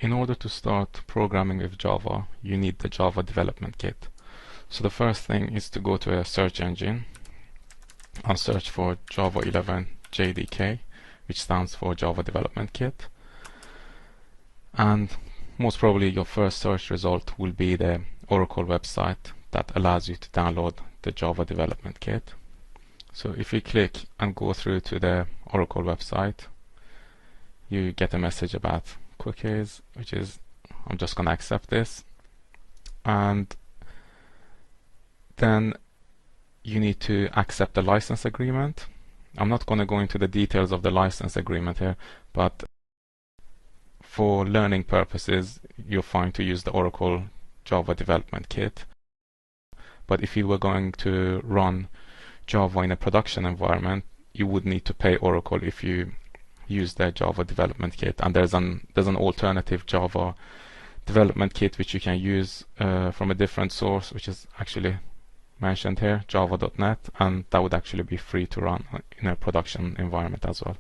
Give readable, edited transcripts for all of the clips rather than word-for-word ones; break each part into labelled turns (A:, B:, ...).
A: In order to start programming with Java, you need the Java Development Kit. So the first thing is to go to a search engine and search for Java 11 JDK, which stands for Java Development Kit. And most probably your first search result will be the Oracle website that allows you to download the Java Development Kit. So if you click and go through to the Oracle website, you get a message about cookies, which is, I'm just going to accept this. And then you need to accept the license agreement. I'm not going to go into the details of the license agreement here, but for learning purposes, you're fine to use the Oracle Java Development Kit. But if you were going to run Java in a production environment, you would need to pay Oracle if you use the Java Development Kit. And there's an alternative Java Development Kit which you can use from a different source, which is actually mentioned here, java.net, and that would actually be free to run in a production environment as well.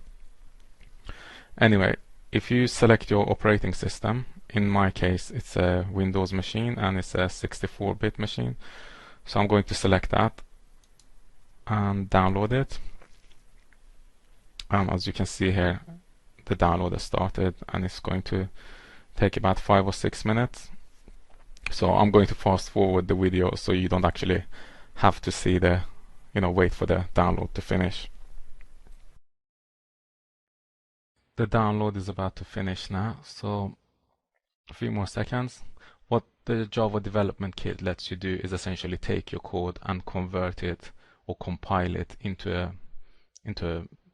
A: Anyway, if you select your operating system, in my case it's a Windows machine and it's a 64-bit machine, so I'm going to select that and download it. As you can see here, the download has started and it's going to take about 5 or 6 minutes. So I'm going to fast forward the video so you don't actually have to see the, wait for the download to finish. The download is about to finish now, so a few more seconds. What the Java Development Kit lets you do is essentially take your code and convert it or compile it into a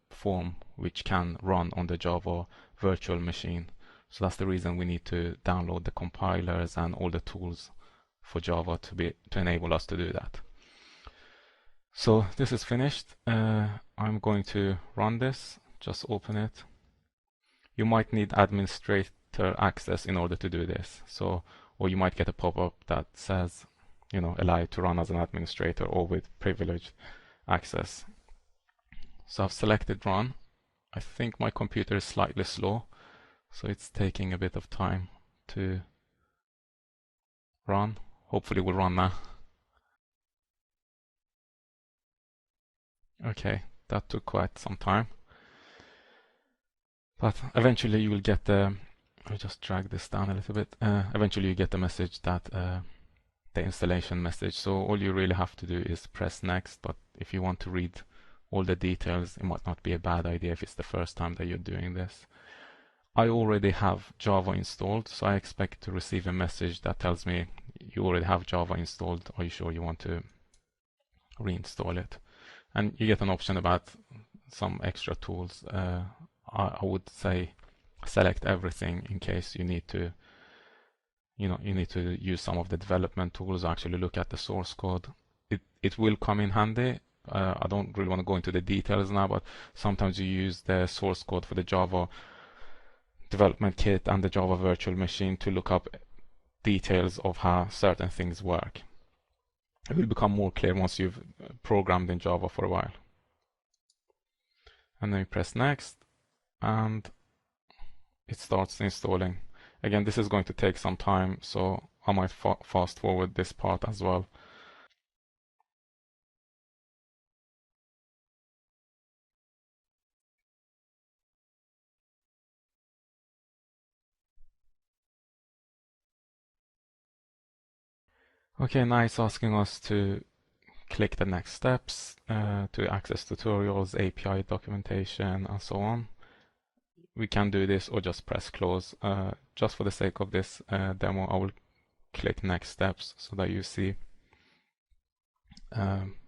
A: form which can run on the Java virtual machine. So that's the reason we need to download the compilers and all the tools for Java to enable us to do that. So this is finished. I'm going to run this. Just open it. You might need administrator access in order to do this. Or you might get a pop-up that says, allow you to run as an administrator or with privileged access. So I've selected run. I think my computer is slightly slow, so it's taking a bit of time to run. Hopefully it will run now. Okay, that took quite some time. But eventually you will get I'll just drag this down a little bit. Eventually you get the message that the installation message. So all you really have to do is press next, but if you want to read all the details, it might not be a bad idea if it's the first time that you're doing this. I already have Java installed, so I expect to receive a message that tells me you already have Java installed. Are you sure you want to reinstall it? And you get an option about some extra tools. I would say select everything in case you need to use some of the development tools, actually look at the source code. It will come in handy. I don't really want to go into the details now, but sometimes you use the source code for the Java Development Kit and the Java Virtual Machine to look up details of how certain things work. It will become more clear once you've programmed in Java for a while. And then you press next and it starts installing. Again, this is going to take some time, so I might fast forward this part as well. Okay, now it's asking us to click the next steps to access tutorials, API documentation, and so on. We can do this or just press close. Just for the sake of this demo, I will click next steps so that you see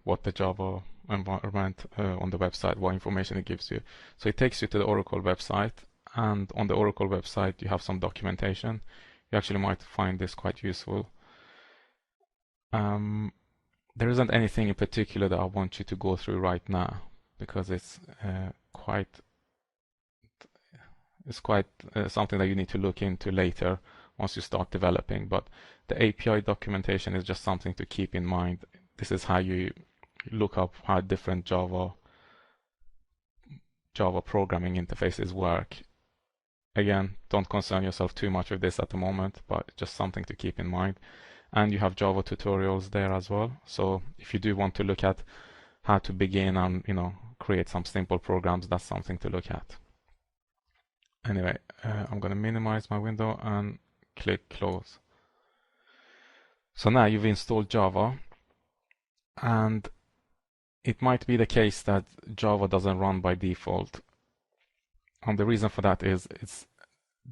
A: what the Java environment on the website, what information it gives you. So it takes you to the Oracle website, and on the Oracle website you have some documentation. You actually might find this quite useful. There isn't anything in particular that I want you to go through right now because it's quite something that you need to look into later once you start developing. But the API documentation is just something to keep in mind. This is how you look up how different Java programming interfaces work. Again, don't concern yourself too much with this at the moment, but just something to keep in mind. And you have Java tutorials there as well. So if you do want to look at how to begin and create some simple programs, that's something to look at. Anyway, I'm going to minimize my window and click close. So now you've installed Java, and it might be the case that Java doesn't run by default. And the reason for that is it's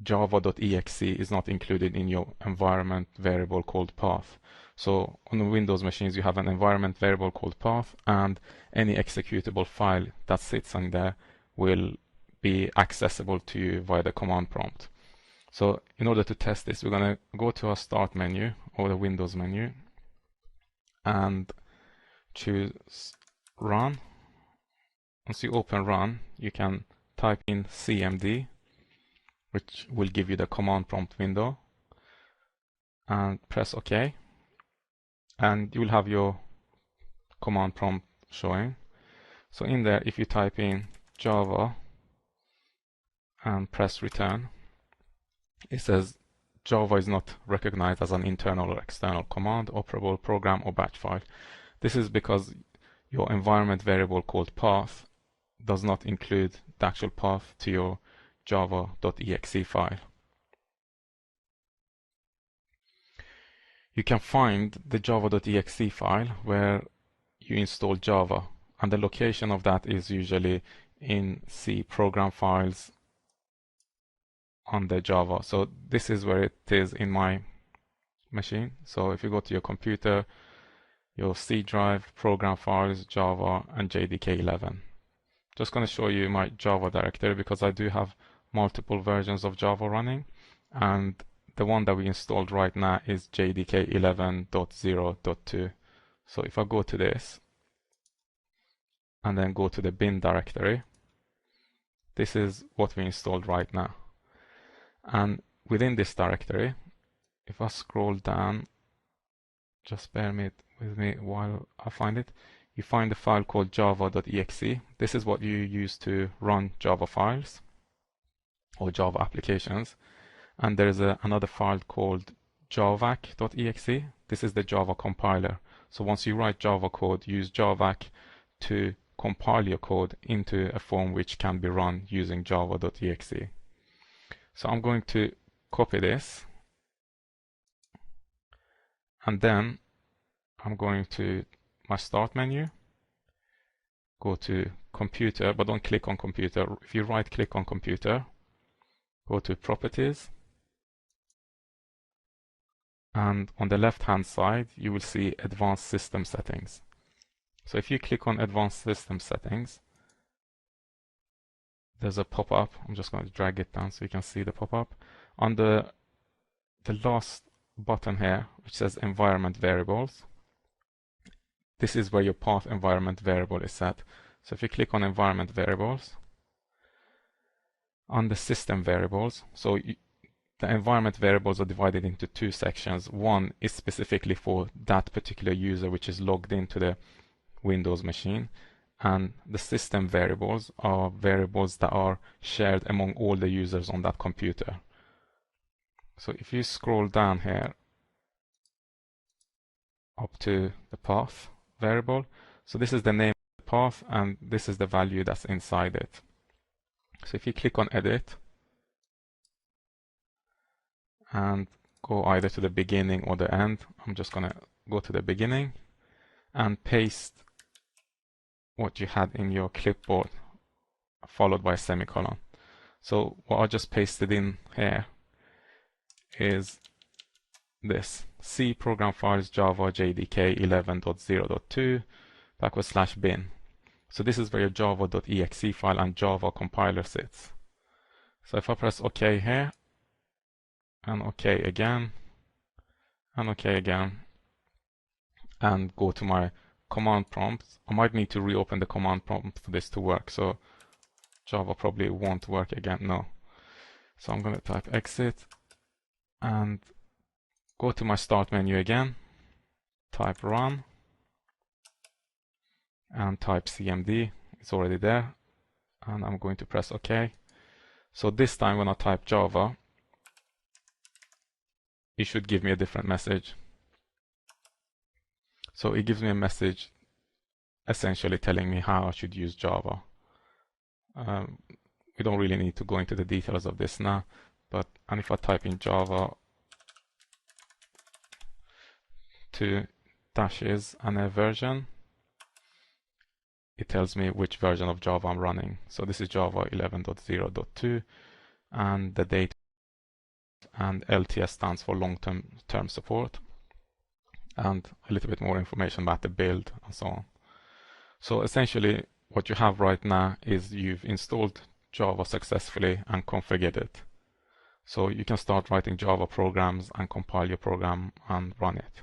A: java.exe is not included in your environment variable called path. So on the Windows machines, you have an environment variable called path, and any executable file that sits in there will be accessible to you via the command prompt. So in order to test this, we're going to go to our start menu or the Windows menu and choose run. Once you open run, you can type in cmd, which will give you the command prompt window, and press OK. And you will have your command prompt showing. So in there, if you type in Java and press return, it says Java is not recognized as an internal or external command, operable program, or batch file. This is because your environment variable called path does not include the actual path to your java.exe file. You can find the java.exe file where you install Java, and the location of that is usually in C program files under Java. So this is where it is in my machine. So if you go to your computer, your C drive, program files, Java, and JDK11. Just going to show you my Java directory because I do have multiple versions of Java running, and the one that we installed right now is JDK 11.0.2. So if I go to this and then go to the bin directory, this is what we installed right now. And within this directory, if I scroll down, just bear with me while I find it, you find a file called java.exe. This is what you use to run Java files or Java applications. And there's another file called javac.exe. This is the Java compiler. So once you write Java code, use javac to compile your code into a form which can be run using java.exe. So I'm going to copy this, and then I'm going to my start menu, go to computer, but don't click on computer. If you right click on computer, go to properties, and on the left hand side you will see advanced system settings. So if you click on advanced system settings, there's a pop-up. I'm just going to drag it down so you can see the pop-up. On the last button here, which says environment variables, this is where your path environment variable is set. So if you click on environment variables, on the system variables, so the environment variables are divided into two sections. One is specifically for that particular user which is logged into the Windows machine, and the system variables are variables that are shared among all the users on that computer. So if you scroll down here up to the path variable, so this is the name of the path and this is the value that's inside it. So if you click on edit and go either to the beginning or the end, I'm just going to go to the beginning and paste what you had in your clipboard followed by a semicolon. So what I just pasted in here is this C program files Java JDK 11.0.2 /bin. So this is where your java.exe file and Java compiler sits. So if I press OK here, and OK again, and OK again, and go to my command prompt, I might need to reopen the command prompt for this to work. So Java probably won't work again. No. So I'm going to type exit and go to my start menu again, type run, and type cmd. It's already there, and I'm going to press OK. So this time when I type Java, it should give me a different message. So it gives me a message essentially telling me how I should use Java. We don't really need to go into the details of this now, and if I type in Java 2 dashes and a version, it tells me which version of Java I'm running. So this is Java 11.0.2, and the date, and LTS stands for long-term support, and a little bit more information about the build and so on. So essentially what you have right now is you've installed Java successfully and configured it. So you can start writing Java programs and compile your program and run it.